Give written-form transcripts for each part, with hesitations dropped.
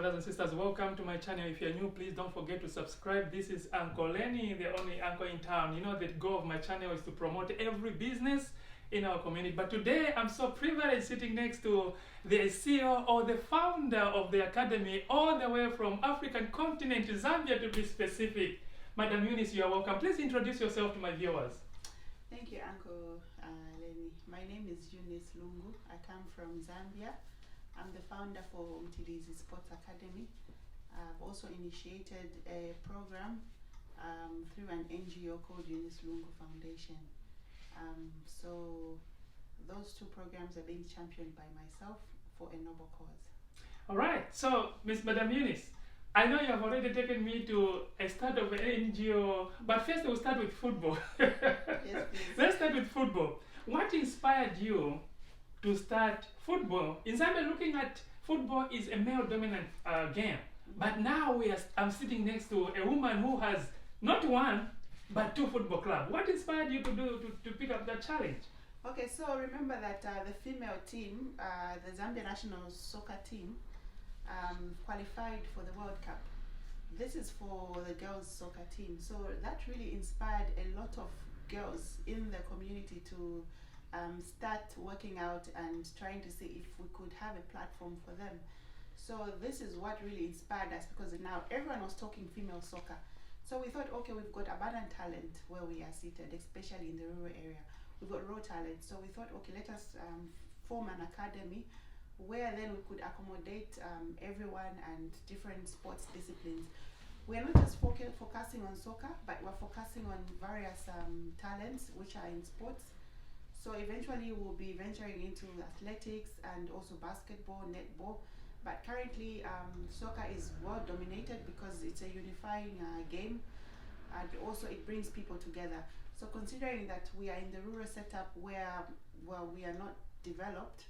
brothers and sisters, welcome to my channel. If you're new, please don't forget to subscribe. This is Uncle Lenny, the only uncle in town. You know, the goal of my channel is to promote every business in our community. But today, I'm so privileged sitting next to the CEO or the founder of the academy, all the way from African continent, Zambia to be specific. Madam Eunice, you are welcome. Please introduce yourself to my viewers. Thank you, Uncle Lenny. My name is Eunice Lungu. I come from Zambia. I'm the founder for Mtilizi Sports Academy. I've also initiated a program through an NGO called Eunice Lungu Foundation. So those two programs are being championed by myself for a noble cause. All right. So, Madam Eunice, I know you have already taken me to a start of an NGO, but first we'll start with football. Yes, please. Let's start with football. What inspired you to start football? In Zambia, looking at football is a male-dominant game. But now I'm sitting next to a woman who has not one, but two football clubs. What inspired you to pick up that challenge? Okay, so remember that the female team, the Zambia national soccer team, qualified for the World Cup. This is for the girls' soccer team. So that really inspired a lot of girls in the community to start working out and trying to see if we could have a platform for them. So this is what really inspired us, because now everyone was talking female soccer. So we thought, okay, we've got abundant talent where we are seated, especially in the rural area. We've got raw talent. So we thought, okay, let us form an academy where then we could accommodate everyone and different sports disciplines. We're not just focusing on soccer, but we're focusing on various talents which are in sports. So eventually we'll be venturing into athletics and also basketball, netball. But currently soccer is well dominated because it's a unifying game, and also it brings people together. So considering that we are in the rural setup where we are not developed,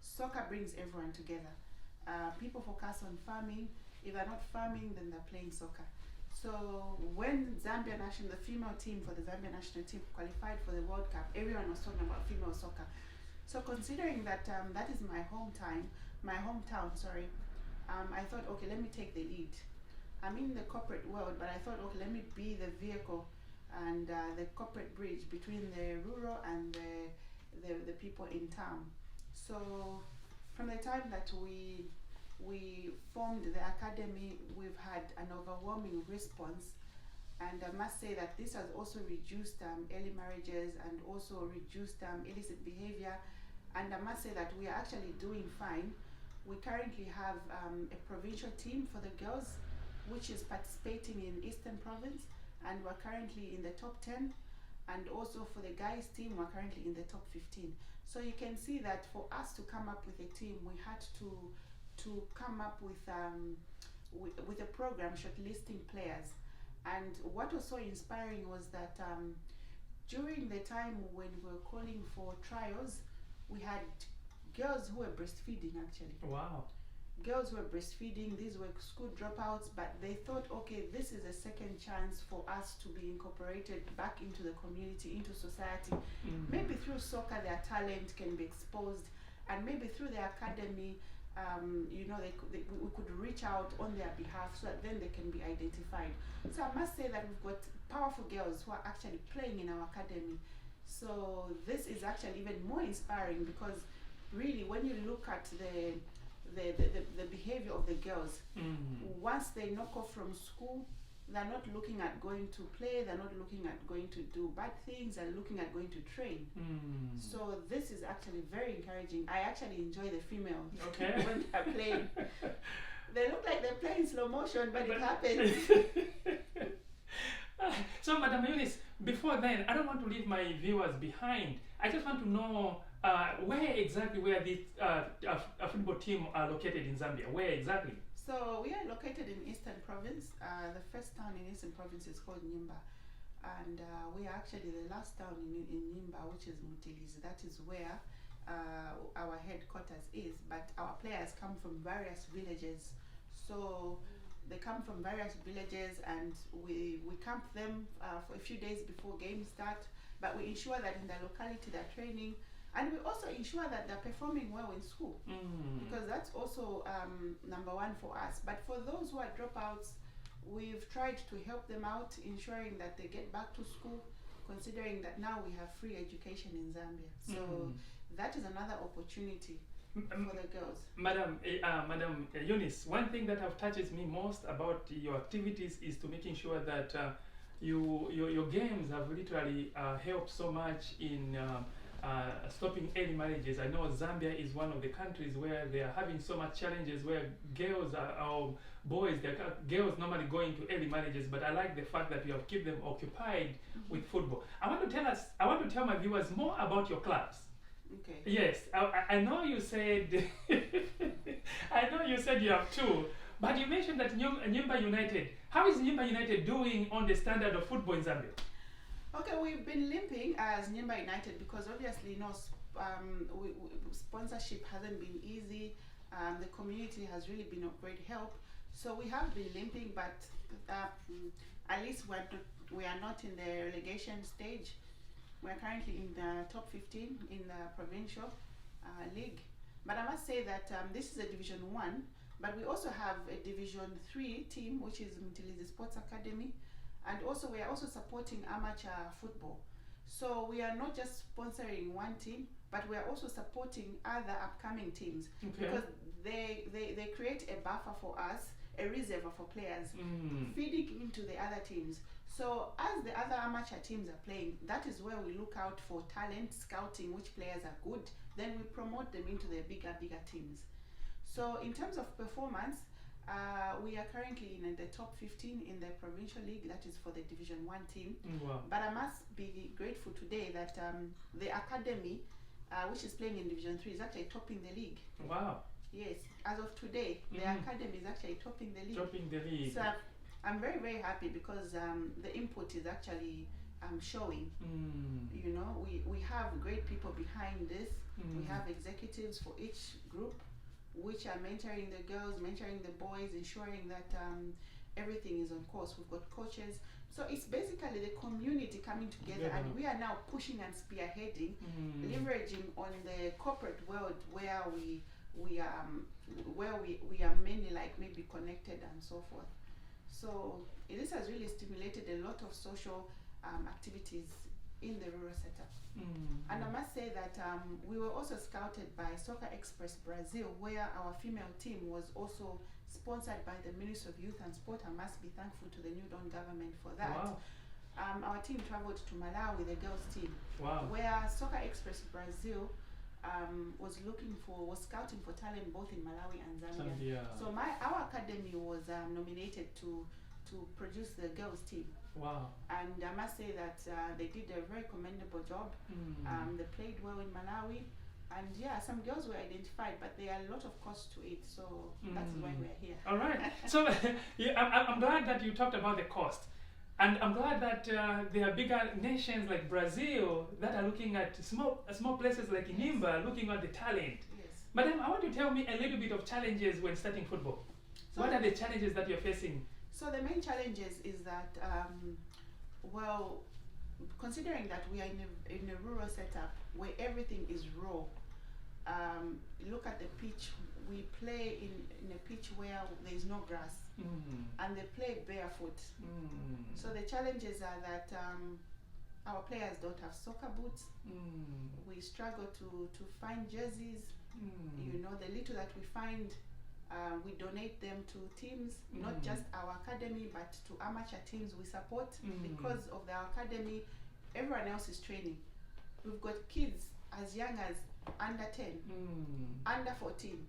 soccer brings everyone together. People focus on farming. If they're not farming, then they're playing soccer. So when Zambia national, the female team for the Zambia national team qualified for the World Cup, everyone was talking about female soccer. So considering that that is my hometown, I thought, okay, let me take the lead. I'm in the corporate world, but I thought, okay, let me be the vehicle and the corporate bridge between the rural and the people in town. So from the time that we formed the academy, we've had an overwhelming response, and I must say that this has also reduced early marriages and also reduced illicit behavior, and I must say that we are actually doing fine. We currently have a provincial team for the girls which is participating in Eastern Province, and we're currently in the top 10, and also for the guys team we're currently in the top 15. So you can see that for us to come up with a team, we had to come up with a program shortlisting players. And what was so inspiring was that during the time when we were calling for trials, we had girls who were breastfeeding actually. Wow. Girls were breastfeeding, these were school dropouts, but they thought, okay, this is a second chance for us to be incorporated back into the community, into society. Maybe through soccer their talent can be exposed, and maybe through the academy, you know, we could reach out on their behalf so that then they can be identified. So I must say that we've got powerful girls who are actually playing in our academy. So this is actually even more inspiring, because really when you look at the behavior of the girls, once they knock off from school, they're not looking at going to play, they're not looking at going to do bad things, they're looking at going to train. So this is actually very encouraging. I actually enjoy the females when they're playing. They look like they're playing slow motion, but it happens. So Madam Eunice, before then, I don't want to leave my viewers behind. I just want to know where exactly the football team are located in Zambia. Where exactly? So we are located in Eastern Province. The first town in Eastern Province is called Nyimba. And we are actually the last town in Nyimba, which is Mtilizi. That is where our headquarters is. But our players come from various villages. So they come from various villages, and we camp them for a few days before games start. But we ensure that in the locality they're training, And we also ensure that they're performing well in school, because that's also number one for us. But for those who are dropouts, we've tried to help them out, ensuring that they get back to school, considering that now we have free education in Zambia. So that is another opportunity for the girls. Madam Eunice, one thing that have touches me most about your activities is to making sure that your games have literally helped so much in stopping early marriages. I know Zambia is one of the countries where they are having so much challenges where girls or boys, girls normally go into early marriages, but I like the fact that you have kept them occupied with football. I want to tell my viewers more about your clubs. Okay. Yes, I know you said I know you said you have two, but you mentioned that Nyumba United. How is Nyumba United doing on the standard of football in Zambia? Okay, we've been limping as Nyumba United because obviously sponsorship hasn't been easy. The community has really been of great help. So we have been limping, but at least we are not in the relegation stage. We're currently in the top 15 in the provincial league. But I must say that this is a Division 1, but we also have a Division 3 team, which is Mtilizi Sports Academy. And also we are also supporting amateur football. So we are not just sponsoring one team, but we are also supporting other upcoming teams. Okay. Because they create a buffer for us, a reserve for players, feeding into the other teams. So as the other amateur teams are playing, that is where we look out for talent, scouting which players are good, then we promote them into the bigger teams. So in terms of performance, we are currently in the top 15 in the provincial league, that is for the Division 1 team. Wow. But I must be grateful today that the academy, which is playing in Division 3, is actually topping the league. Wow. Yes, as of today, the academy is actually topping the league. Topping the league. So I'm very, very happy because the input is actually showing. You know, we have great people behind this. We have executives for each group, which are mentoring the girls, mentoring the boys, ensuring that everything is on course. We've got coaches. So it's basically the community coming together, and we are now pushing and spearheading, leveraging on the corporate world where we are mainly like maybe connected and so forth. So this has really stimulated a lot of social activities in the rural setup. And I must say that we were also scouted by Soccer Express Brazil, where our female team was also sponsored by the Ministry of Youth and Sport. I must be thankful to the New Dawn government for that. Wow. Our team traveled to Malawi, the girls team, where Soccer Express Brazil was scouting for talent both in Malawi and Zambia. So our academy was nominated to produce the girls team. Wow. And I must say that they did a very commendable job. They played well in Malawi. And yeah, some girls were identified, but there are a lot of costs to it. So that's why we're here. All right. So I'm glad that you talked about the cost. And I'm glad that there are bigger nations like Brazil that are looking at small places like Nyumba, looking at the talent. Yes. Madam, I want you to tell me a little bit of challenges when starting football. So what are the challenges that you're facing? So the main challenges is that, well, considering that we are in a rural setup where everything is raw, look at the pitch. We play in a pitch where there is no grass, and they play barefoot. So the challenges are that our players don't have soccer boots. We struggle to find jerseys. You know, the little that we find, we donate them to teams, not just our academy, but to amateur teams we support. Because of our academy, everyone else is training. We've got kids as young as under 10, under 14,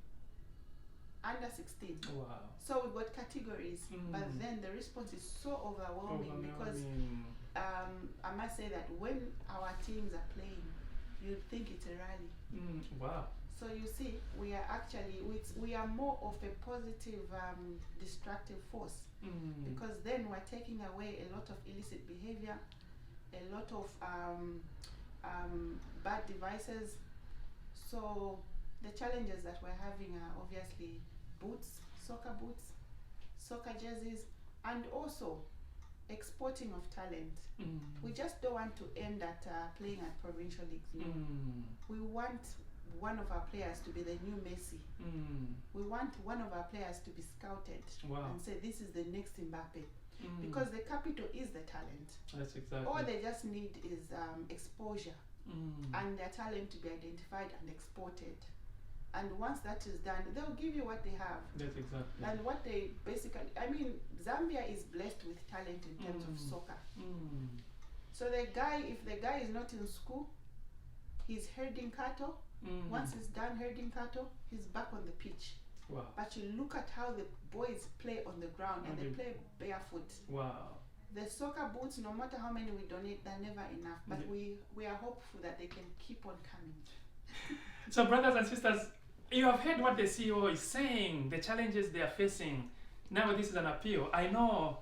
under 16. Wow. So we've got categories, but then the response is so overwhelming because I must say that when our teams are playing, you think it's a rally. Wow. So you see, we are actually, we are more of a positive destructive force, because then we're taking away a lot of illicit behavior, a lot of bad devices. So the challenges that we're having are obviously boots, soccer jerseys, and also exporting of talent. We just don't want to end at playing at provincial leagues. No. We want one of our players to be the new Messi. We want one of our players to be scouted and say this is the next Mbappe. Because the capital is the talent. That's exactly. All they just need is exposure and their talent to be identified and exported. And once that is done, they'll give you what they have. That's exactly. And what they basically, I mean, Zambia is blessed with talent in terms of soccer. So the guy, if the guy is not in school, he's herding cattle. Once he's done herding cattle, he's back on the pitch. Wow. But you look at how the boys play on the ground and they play barefoot. Wow. The soccer boots, no matter how many we donate, they're never enough. But we are hopeful that they can keep on coming. So brothers and sisters, you have heard what the CEO is saying, the challenges they are facing. Now this is an appeal. I know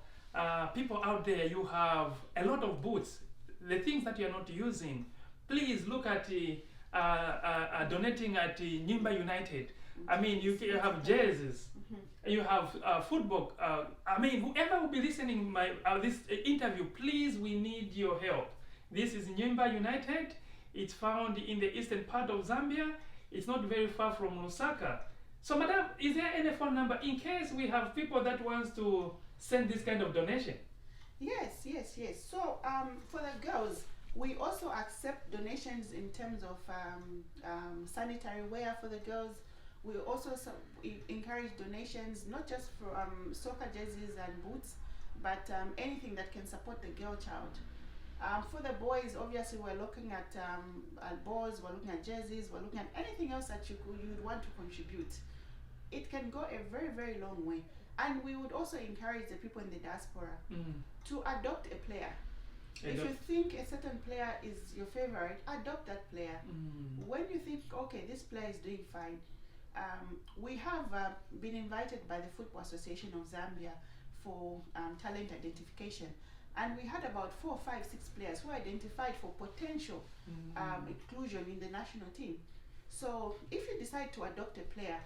people out there, you have a lot of boots, the things that you are not using. Please look at donating at Nyimba United. I mean, you have jerseys, you have football. I mean, whoever will be listening my this interview, please, we need your help. This is Nyimba United. It's found in the eastern part of Zambia. It's not very far from Lusaka. So, madam, is there any phone number in case we have people that wants to send this kind of donation? Yes. So, for the girls, we also accept donations in terms of sanitary wear for the girls. We also encourage donations, not just for soccer jerseys and boots, but anything that can support the girl child. For the boys, obviously, we're looking at balls, we're looking at jerseys, we're looking at anything else that you would want to contribute. It can go a very, very long way. And we would also encourage the people in the diaspora to adopt a player. If you think a certain player is your favorite, adopt that player. When you think, okay, this player is doing fine, we have been invited by the Football Association of Zambia for talent identification. And we had about 4, 5, 6 players who identified for potential inclusion in the national team. So if you decide to adopt a player,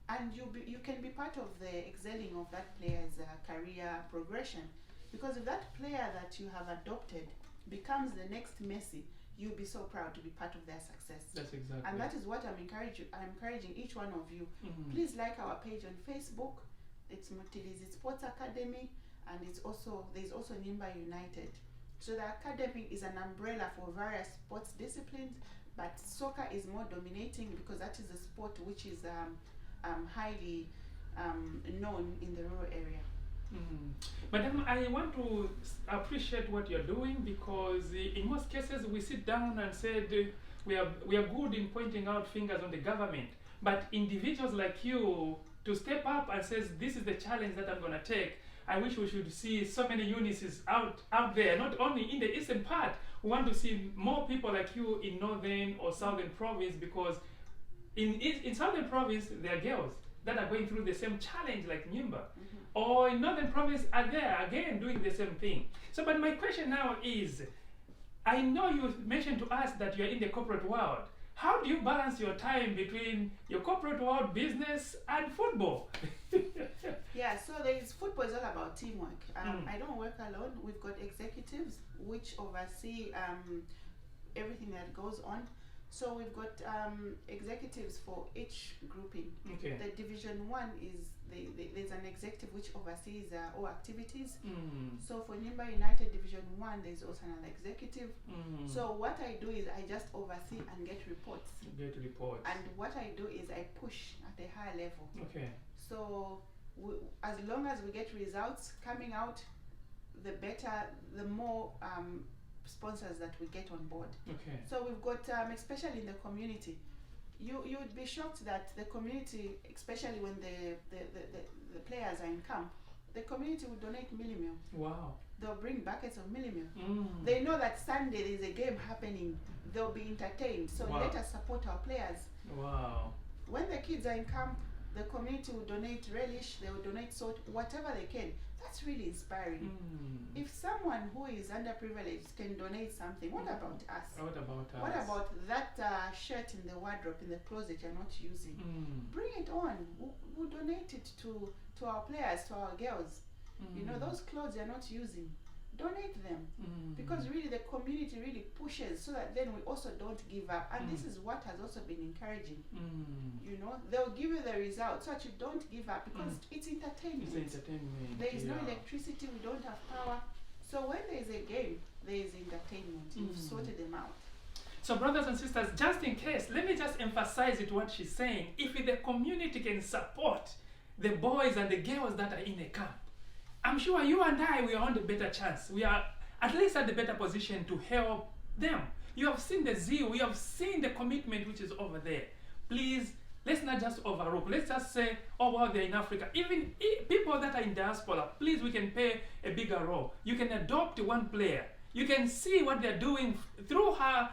and you can be part of the excelling of that player's career progression, because if that player that you have adopted becomes the next Messi, you'll be so proud to be part of their success. That's exactly. And that is what I'm encouraging each one of you. Please like our page on Facebook. It's Mtilizi Sports Academy. And there's also Nyimba United. So the academy is an umbrella for various sports disciplines, but soccer is more dominating because that is a sport which is highly known in the rural area. Madam, I want to appreciate what you're doing, because in most cases we sit down and said we are good in pointing out fingers on the government, but individuals like you to step up and says this is the challenge that I'm going to take. I wish we should see so many Eunices out there, not only in the eastern part. We want to see more people like you in northern or southern province, because in southern province there are girls that are going through the same challenge like Nyimba. Or in northern province are there again doing the same thing. So, but my question now is, I know you mentioned to us that you're in the corporate world. How do you balance your time between your corporate world, business, and football? Yeah, so football is all about teamwork. I don't work alone. We've got executives which oversee everything that goes on. So we've got executives for each grouping. Okay. The Division 1 is there's an executive which oversees all activities. So for Nyimba United Division 1, there's also an executive. So what I do is I just oversee and get reports. And what I do is I push at a higher level. Okay. So as long as we get results coming out, the better, the more sponsors that we get on board. Okay. So we've got, especially in the community, you would be shocked that the community, especially when the players are in camp, the community will donate millimil. Wow. They'll bring buckets of millimil. They know that Sunday there's a game happening. They'll be entertained. So let us support our players. Wow. When the kids are in camp, the community will donate relish, they will donate salt, whatever they can. That's really inspiring. If someone who is underprivileged can donate something, what about us? What about us? What about that shirt in the wardrobe, in the closet you're not using? Bring it on. We'll donate it to our players, to our girls. You know, those clothes you're not using. donate them. Because really the community really pushes so that then we also don't give up. And this is what has also been encouraging. You know, they'll give you the results so that you don't give up, because it's entertainment. It's entertainment. There is no electricity, we don't have power. So when there is a game, there is entertainment. You've sorted them out. So brothers and sisters, just in case, let me just emphasize it what she's saying. If the community can support the boys and the girls that are in the camp, I'm sure you and I, we are on the better chance. We are at least at the better position to help them. You have seen the zeal, you have seen the commitment which is over there. Please, let's not just overlook. Let's just say, oh well, they're in Africa. Even people that are in diaspora, please, we can play a bigger role. You can adopt one player. You can see what they're doing through her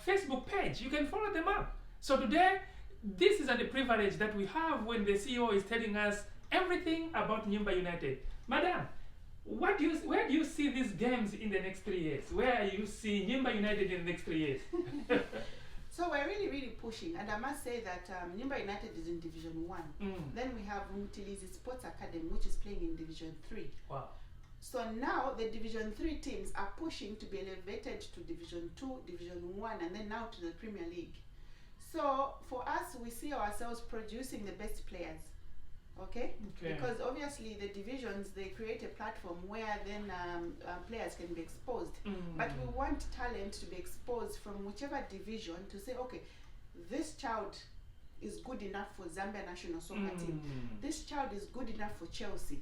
Facebook page. You can follow them up. So today, this is the privilege that we have when the CEO is telling us everything about Nyumba United. Madam, where do you see these games in the next 3 years? Where you see Nyumba United in the next 3 years? So we're really, really pushing, and I must say that Nyumba United is in Division 1. Then we have Mtilizi Sports Academy, which is playing in Division 3. Wow. So now the Division 3 teams are pushing to be elevated to Division 2, Division 1, and then now to the Premier League. So for us, we see ourselves producing the best players. Okay? Because obviously the divisions, they create a platform where then players can be exposed. But we want talent to be exposed from whichever division to say, okay, this child is good enough for Zambia national soccer team. This child is good enough for Chelsea.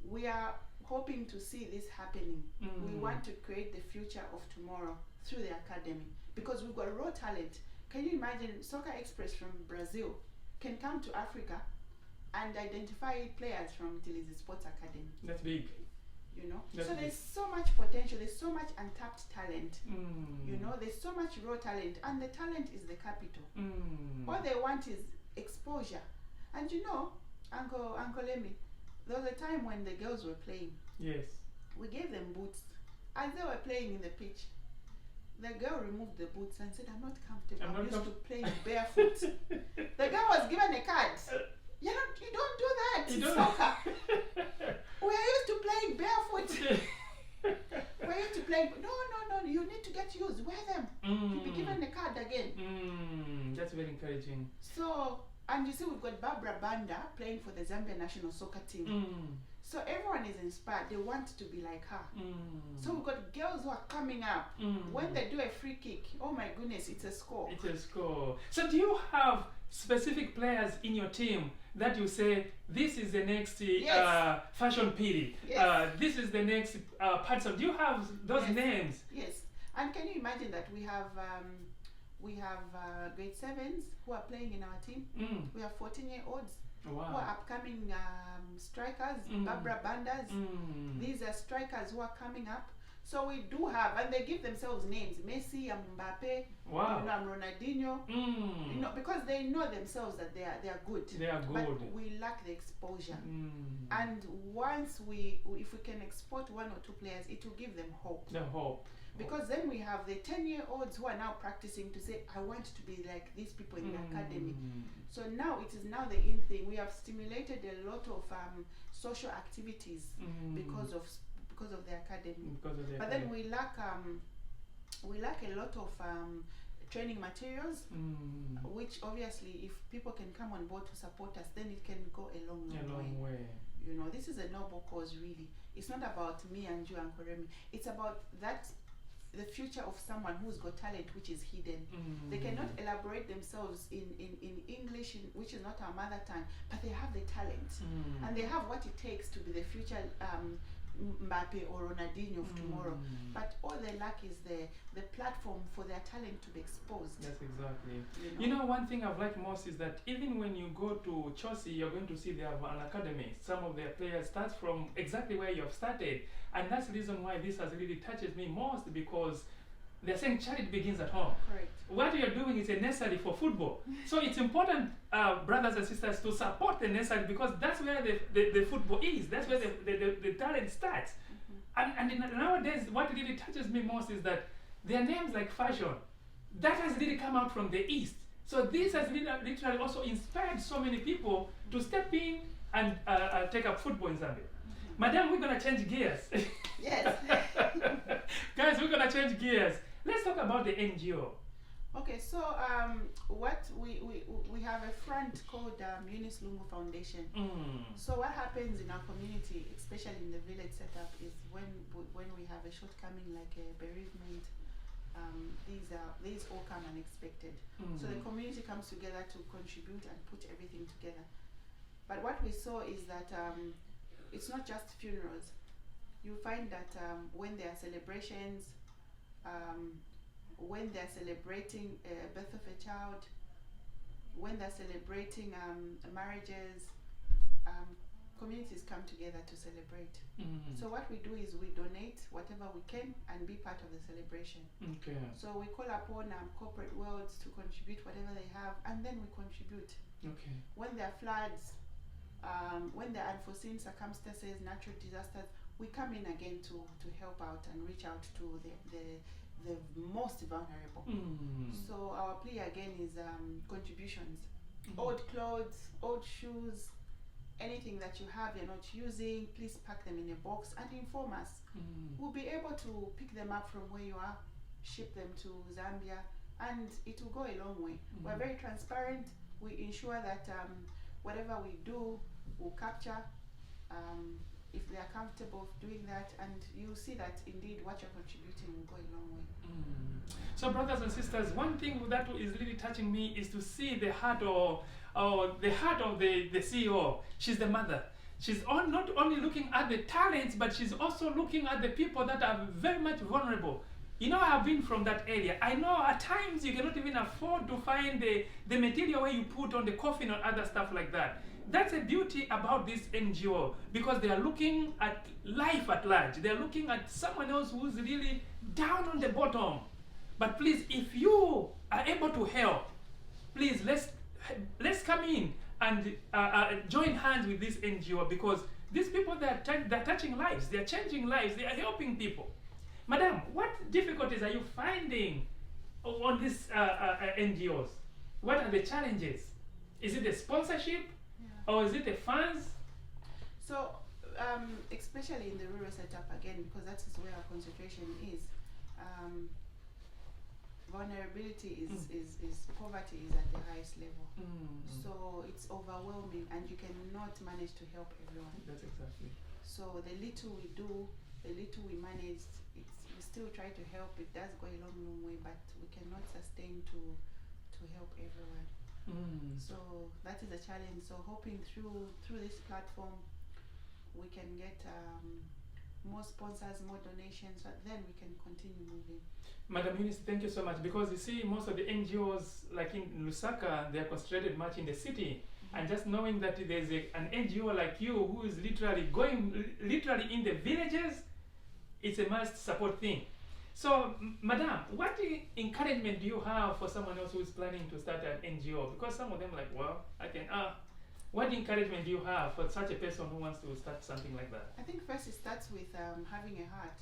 We are hoping to see this happening. We want to create the future of tomorrow through the academy, because we've got raw talent. Can you imagine Soccer Express from Brazil can come to Africa and identify players from Mtilizi Sports Academy? That's big. You know? That's so big. There's so much potential, there's so much untapped talent. You know, there's so much raw talent, and the talent is the capital. All they want is exposure. And you know, Uncle Lemmy, there was a time when the girls were playing. Yes. We gave them boots. As they were playing in the pitch, the girl removed the boots and said, I'm not comfortable. I'm used to playing barefoot. The girl was given a card. You don't do that in soccer. We are used to playing barefoot. We're used to playing. No, you need to get used. Wear them. You'll be given a card again. That's very encouraging. So, and you see, we've got Barbara Banda playing for the Zambia national soccer team. So everyone is inspired. They want to be like her. So we've got girls who are coming up. When they do a free kick, oh my goodness, it's a score. It's a score. So do you have specific players in your team that you say, this is the next fashion period? Yes. This is the next parts of... Do you have those names? Yes. And can you imagine that we have grade 7s who are playing in our team. We have 14-year-olds who are upcoming strikers, Barbara Bandas. These are strikers who are coming up. So we do have, and they give themselves names: Messi, Mbappe, Ronaldinho. You know, because they know themselves that they are good. They are good. But we lack the exposure. And once if we can export 1 or 2 players, it will give them hope. The hope. Because then we have the 10-year-olds who are now practicing to say, I want to be like these people in the academy. So now it is now the in thing. We have stimulated a lot of social activities because of the academy. But then we lack a lot of training materials, which obviously, if people can come on board to support us, then it can go a long way. You know, this is a noble cause, really. It's not about me and you, Uncle Remy. It's about the future of someone who's got talent which is hidden. They cannot elaborate themselves in English, which is not our mother tongue, but they have the talent. And they have what it takes to be the future Mbappe or Ronaldinho of tomorrow. But all they lack is the platform for their talent to be exposed. That's exactly. You know, one thing I've liked most is that even when you go to Chelsea, you're going to see they have an academy. Some of their players start from exactly where you have started. And that's the reason why this has really touches me most, because they're saying charity begins at home. Correct. What you're doing is a nursery for football. So it's important, brothers and sisters, to support the nursery, because that's where the football is. That's where the talent starts. And nowadays, what really touches me most is that their names like fashion, that has really come out from the East. So this has literally also inspired so many people to step in and take up football in Zambia. Madam, we're gonna change gears. Yes. Guys, we're gonna change gears. Let's talk about the NGO. Okay, so what we have a front called Eunice Lungu Foundation. So what happens in our community, especially in the village setup, is when we have a shortcoming like a bereavement, these all come unexpected. So the community comes together to contribute and put everything together. But what we saw is that it's not just funerals. You find that when there are celebrations, when they're celebrating birth of a child, when they're celebrating marriages, communities come together to celebrate. So what we do is we donate whatever we can and be part of the celebration. Okay. So we call upon corporate worlds to contribute whatever they have, and then we contribute. Okay. When there are floods, when there are unforeseen circumstances, natural disasters, we come in again to help out and reach out to the most vulnerable. So our plea again is contributions. Old clothes, old shoes, anything that you have you're not using, please pack them in a box and inform us. We'll be able to pick them up from where you are, ship them to Zambia, and it will go a long way. We're very transparent. We ensure that whatever we do, we'll capture if they are comfortable doing that, and you see that indeed what you're contributing will go a long way. So brothers and sisters, one thing that is really touching me is to see the heart of the CEO. She's the mother. She's not only looking at the talents, but she's also looking at the people that are very much vulnerable. You know, I've been from that area. I know at times you cannot even afford to find the material where you put on the coffin or other stuff like that. That's the beauty about this NGO, because they are looking at life at large. They are looking at someone else who's really down on the bottom. But please, if you are able to help, please let's come in and join hands with this NGO, because these people, they're touching lives, they're changing lives, they are helping people. Madam, what difficulties are you finding on these NGOs? What are the challenges? Is it the sponsorship? Or is it the funds? So, especially in the rural setup again, because that is where our concentration is, vulnerability is poverty is at the highest level. So it's overwhelming, and you cannot manage to help everyone. That's exactly. So the little we do, the little we manage, we still try to help. It does go a long, long way, but we cannot sustain to help everyone. So that is a challenge. So hoping through this platform we can get more sponsors, more donations, so then we can continue moving. Madam Eunice, thank you so much, because you see most of the NGOs like in Lusaka, they are concentrated much in the city, and just knowing that there's an NGO like you who is literally in the villages, it's a must support thing. So, Madam, what encouragement do you have for someone else who is planning to start an NGO? Because some of them are like, well, I can, what encouragement do you have for such a person who wants to start something like that? I think first it starts with having a heart.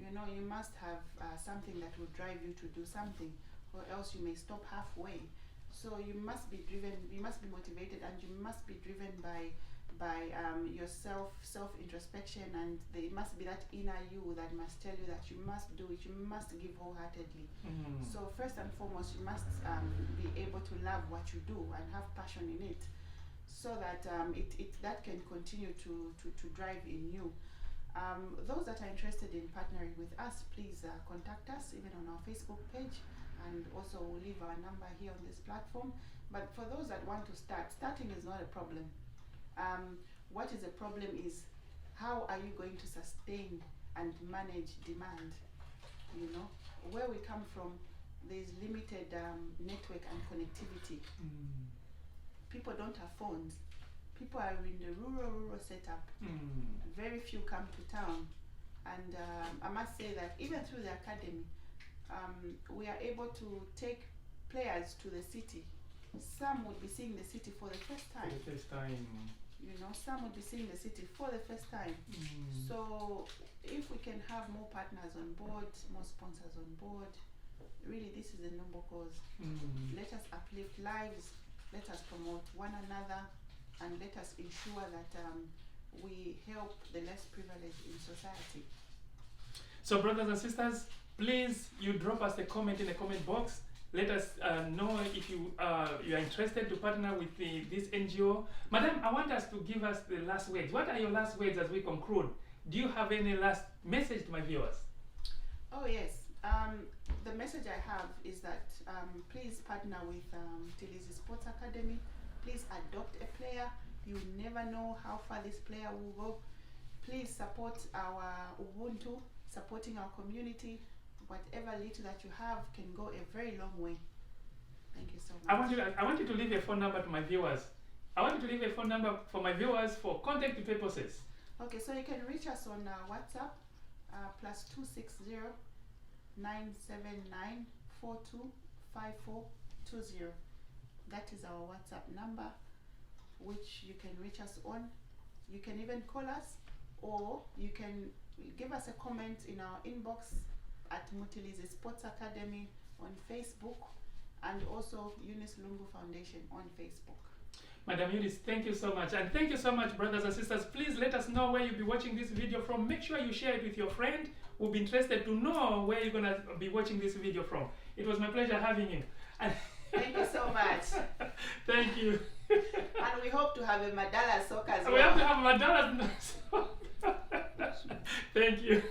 You know, you must have something that will drive you to do something, or else you may stop halfway. So you must be driven, you must be motivated, and you must be driven by your self-introspection, and there must be that inner you that must tell you that you must do it, you must give wholeheartedly. So first and foremost, you must be able to love what you do and have passion in it, so that that can continue to drive in you. Those that are interested in partnering with us, please contact us even on our Facebook page, and also we'll leave our number here on this platform. But for those that want to start, starting is not a problem. What is a problem is how are you going to sustain and manage demand? You know, where we come from, there's limited network and connectivity. People don't have phones. People are in the rural setup. Very few come to town, and I must say that even through the academy, we are able to take players to the city. Some would be seeing the city for the first time. For the first time. You know, some would be seeing the city for the first time. So if we can have more partners on board, more sponsors on board, really this is a noble cause. Let us uplift lives, let us promote one another, and let us ensure that we help the less privileged in society. So brothers and sisters, please, you drop us a comment in the comment box. Let us know if you are interested to partner with this NGO. Madam, I want us to give us the last words. What are your last words as we conclude? Do you have any last message to my viewers? Oh yes, the message I have is that please partner with Mtilizi Sports Academy. Please adopt a player. You never know how far this player will go. Please support our Ubuntu, supporting our community. Whatever little that you have can go a very long way. Thank you so much. I want you to leave a phone number to my viewers. I want you to leave a phone number for my viewers for contact purposes. Okay, so you can reach us on WhatsApp, +260 979 425420. That is our WhatsApp number, which you can reach us on. You can even call us, or you can give us a comment in our inbox at Mtilizi Sports Academy on Facebook, and also Eunice Lungu Foundation on Facebook. Madam Eunice, thank you so much. And thank you so much, brothers and sisters. Please let us know where you'll be watching this video from. Make sure you share it with your friend who will be interested to know where you're going to be watching this video from. It was my pleasure having you. And thank you so much. Thank you. And we hope to have a Madala soccer as well. We have to have Madala. Thank you.